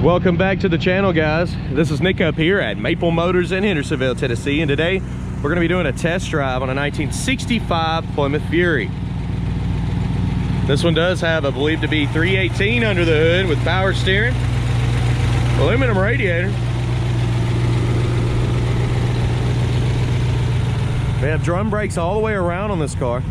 Welcome back to the channel, guys. This is Nick up here at Maple Motors in Hendersonville, Tennessee, and today we're going to be doing a test drive on a 1965 Plymouth Fury. This one does have, I believe, to be 318 under the hood with power steering, aluminum radiator. We have drum brakes all the way around on this car.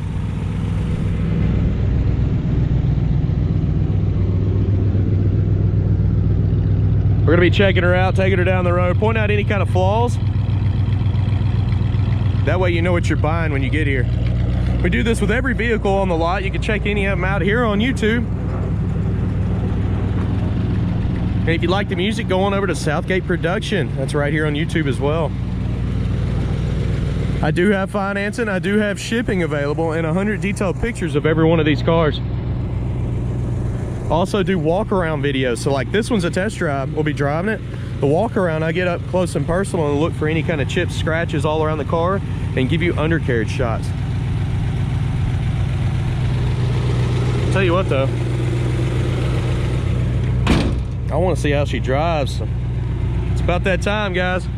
We're gonna be checking her out, taking her down the road, pointing out any kind of flaws. That way you know what you're buying when you get here. We do this with every vehicle on the lot. You can check any of them out here on YouTube. And if you like the music, go on over to Southgate Production. That's right here on YouTube as well. I do have financing, I do have shipping available, and 100 detailed pictures of every one of these cars. Also do walk around videos. So like this one's a test drive, we'll be driving it. The walk around, I get up close and personal and look for any kind of chips, scratches all around the car and give you undercarriage shots. I'll tell you what though, I want to see how she drives. So it's about that time, guys.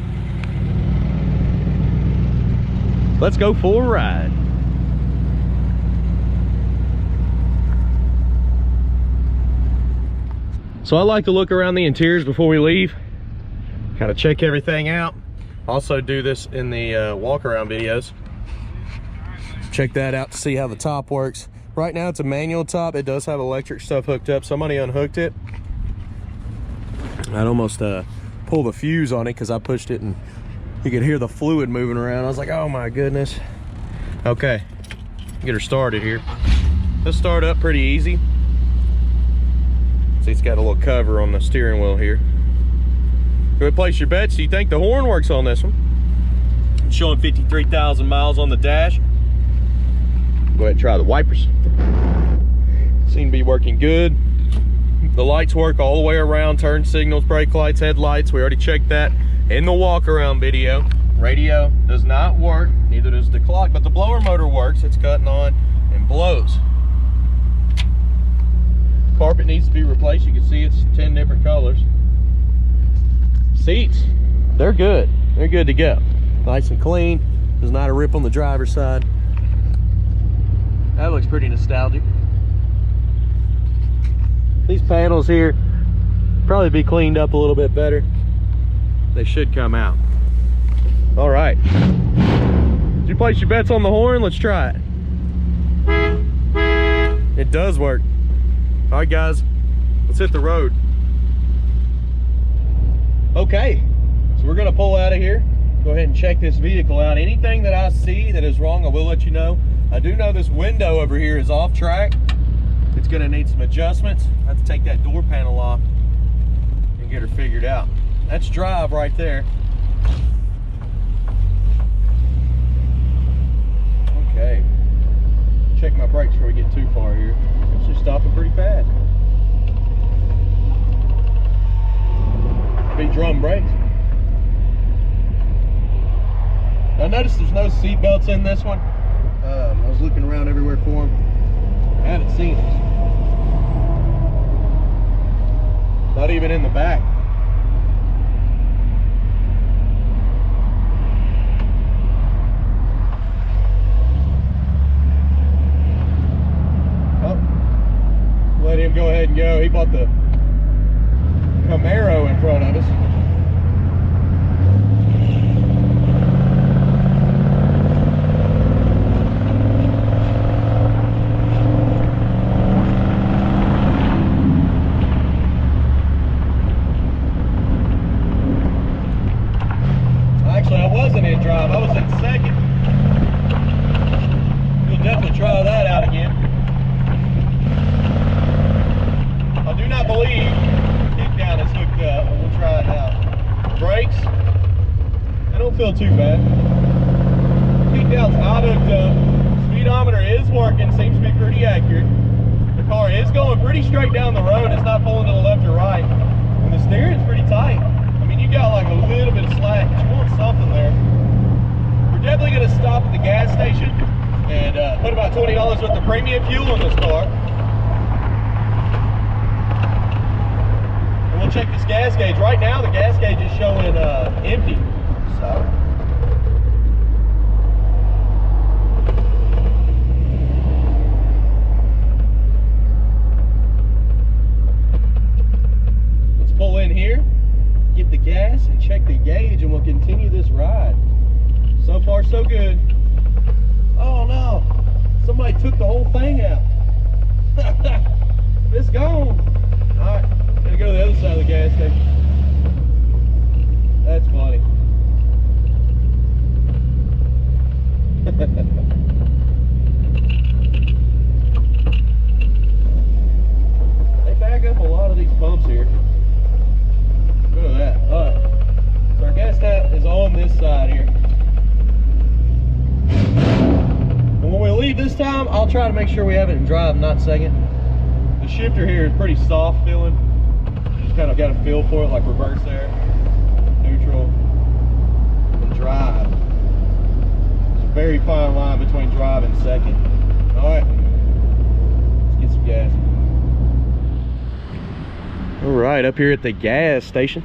Let's go for a ride. So I like to look around the interiors before we leave, kind of check everything out. Also do this in the walk around videos. Check that out to see how the top works. Right now it's a manual top. It does have electric stuff hooked up. Somebody unhooked it. I'd almost pull the fuse on it because I pushed it and you could hear the fluid moving around. I was like, oh my goodness. Okay, get her started here. Let's start up pretty easy. See, it's got a little cover on the steering wheel here. Go ahead, place your bets. Do you think the horn works on this one? It's showing 53,000 miles on the dash. Go ahead and try the wipers. Seem to be working good. The lights work all the way around. Turn signals, brake lights, headlights. We already checked that in the walk around video. Radio does not work, neither does the clock, but the blower motor works. It's cutting on and blows. Carpet needs to be replaced. You can see it's 10 different colors. Seats, they're good. They're good to go. Nice and clean. There's not a rip on the driver's side. That looks pretty nostalgic. These panels here probably be cleaned up a little bit better. They should come out. All right. Did you place your bets on the horn? Let's try it. It does work. All right, guys, let's hit the road. Okay, so we're gonna pull out of here. Go ahead and check this vehicle out. Anything that I see that is wrong, I will let you know. I do know this window over here is off track. It's gonna need some adjustments. I have to take that door panel off and get her figured out. That's drive right there. Okay, check my brakes before we get too far here. She's stopping pretty fast. Big drum brakes. I noticed there's no seat belts in this one. I was looking around everywhere for them. I haven't seen them. Not even in the back. Let him go ahead and go. He bought the Camaro in front of us. Actually, I wasn't in drive. I was in second. We'll definitely try that out again. I do not believe kick down is hooked up, but we'll try it out. Brakes, they don't feel too bad. Kick down's not hooked up. Speedometer is working, seems to be pretty accurate. The car is going pretty straight down the road. It's not pulling to the left or right. And the steering's pretty tight. I mean, you got like a little bit of slack, but you want something there. We're definitely going to stop at the gas station and put about $20 worth of premium fuel in this car. to check this gas gauge. Right now, the gas gauge is showing empty. So. Let's pull in here, get the gas, and check the gauge, and we'll continue this ride. So far, so good. Oh no, somebody took the whole thing out. It's gone. All right, gotta go to the other side of the gas station. That's funny. They back up a lot of these pumps here. Look at that. All right, so our gas tap is on this side here. And when we leave this time, I'll try to make sure we have it in drive, not second. The shifter here is pretty soft feeling. Just kind of got a feel for it, like reverse there, neutral, and drive. It's a very fine line between drive and second. All right, let's get some gas. All right, up here at the gas station.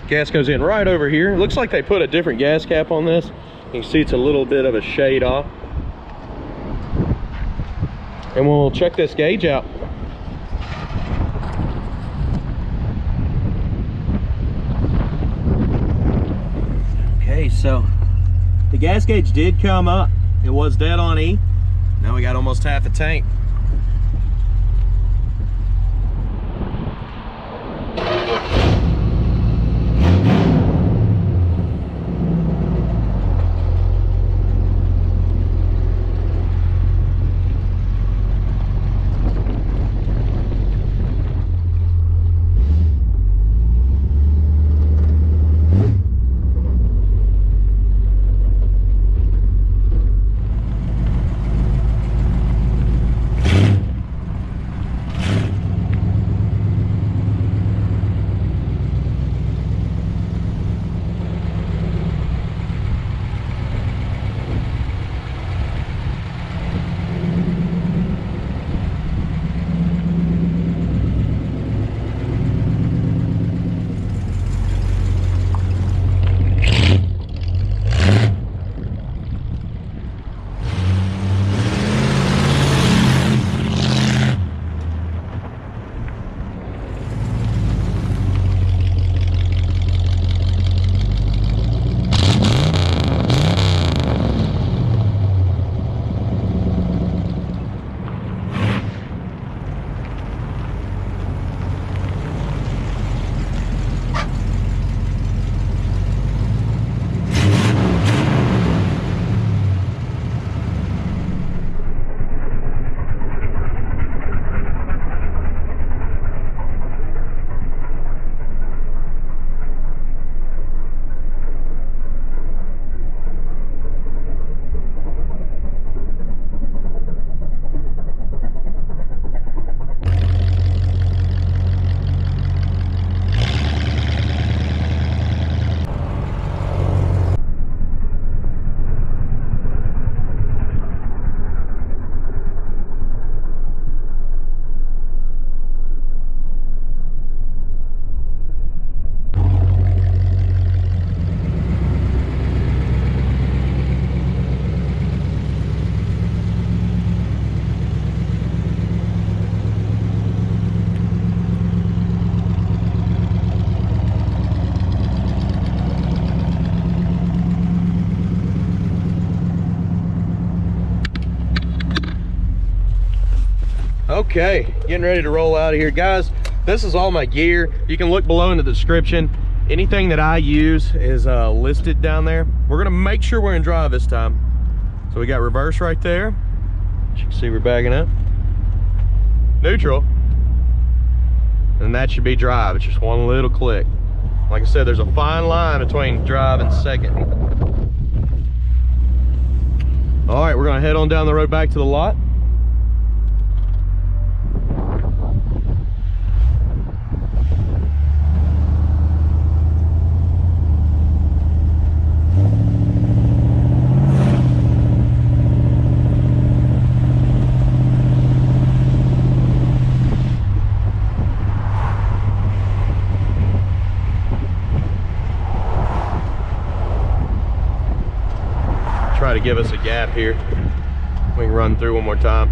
Gas goes in right over here. It looks like they put a different gas cap on this. You can see it's a little bit of a shade off. And we'll check this gauge out. Okay, so the gas gauge did come up. It was dead on E. Now we got almost half a tank. Okay, getting ready to roll out of here. Guys, this is all my gear. You can look below in the description. Anything that I use is listed down there. We're gonna make sure we're in drive this time. So we got reverse right there. As you can see, we're backing up. Neutral. And that should be drive. It's just one little click. Like I said, there's a fine line between drive and second. All right, we're gonna head on down the road back to the lot. try to give us a gap here. We can run through one more time.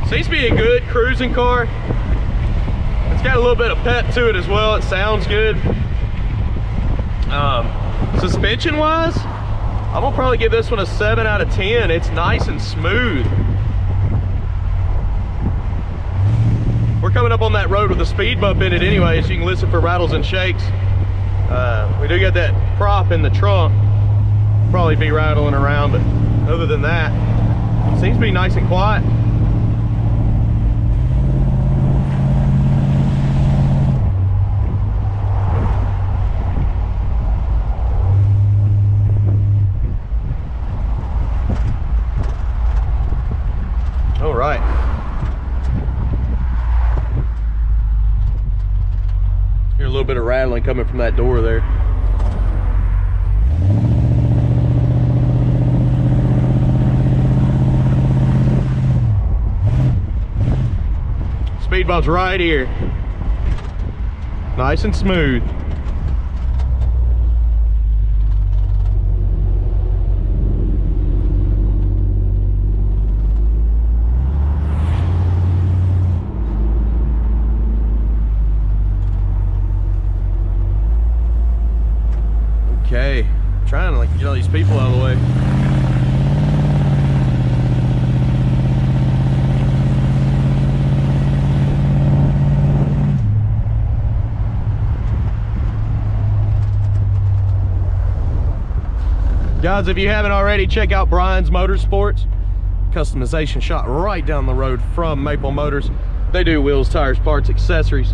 Seems to be a good cruising car. It's got a little bit of pep to it as well. It sounds good. Suspension wise, I'm gonna probably give this one a 7 out of 10. It's nice and smooth. We're coming up on that road with a speed bump in it anyway, so you can listen for rattles and shakes. We do get that prop in the trunk. Probably be rattling around, but other than that, it seems to be nice and quiet. All right. Hear a little bit of rattling coming from that door there. Speed bump's right here. Nice and smooth. Okay, trying to get all these people out of the way. Guys, if you haven't already, check out Brian's Motorsports. Customization shop right down the road from Maple Motors. They do wheels, tires, parts, accessories,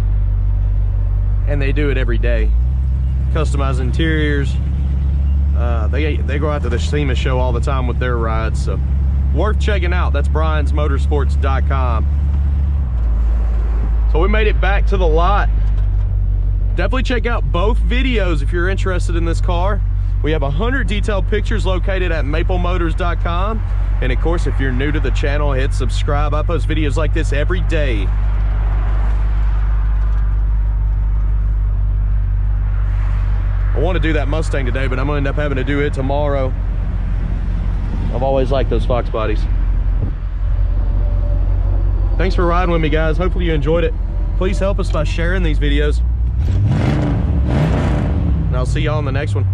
and they do it every day. Customize interiors. They go out to the SEMA show all the time with their rides, so worth checking out. That's briansmotorsports.com. So we made it back to the lot. Definitely check out both videos if you're interested in this car. We have 100 detailed pictures located at maplemotors.com. And of course, if you're new to the channel, hit subscribe. I post videos like this every day. I want to do that Mustang today, but I'm going to end up having to do it tomorrow. I've always liked those Fox bodies. Thanks for riding with me, guys. Hopefully you enjoyed it. Please help us by sharing these videos. And I'll see y'all in the next one.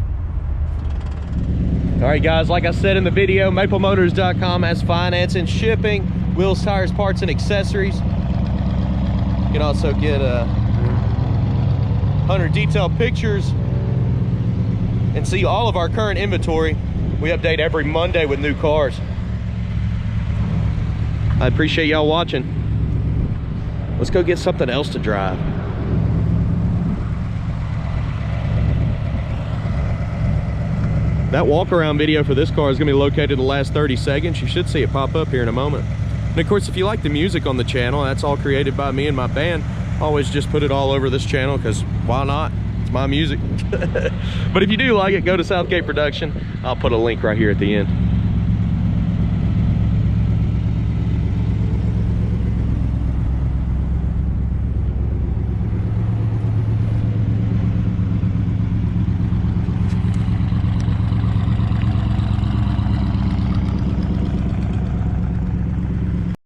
All right, guys, like I said in the video, maplemotors.com has finance and shipping, wheels, tires, parts, and accessories. You can also get 100 detailed pictures and see all of our current inventory. We update every Monday with new cars. I appreciate y'all watching. Let's go get something else to drive. That walk around video for this car is gonna be located in the last 30 seconds. You should see it pop up here in a moment. And of course, if you like the music on the channel, that's all created by me and my band. Always just put it all over this channel, because why not? It's my music. But if you do like it, go to Southgate Production. I'll put a link right here at the end.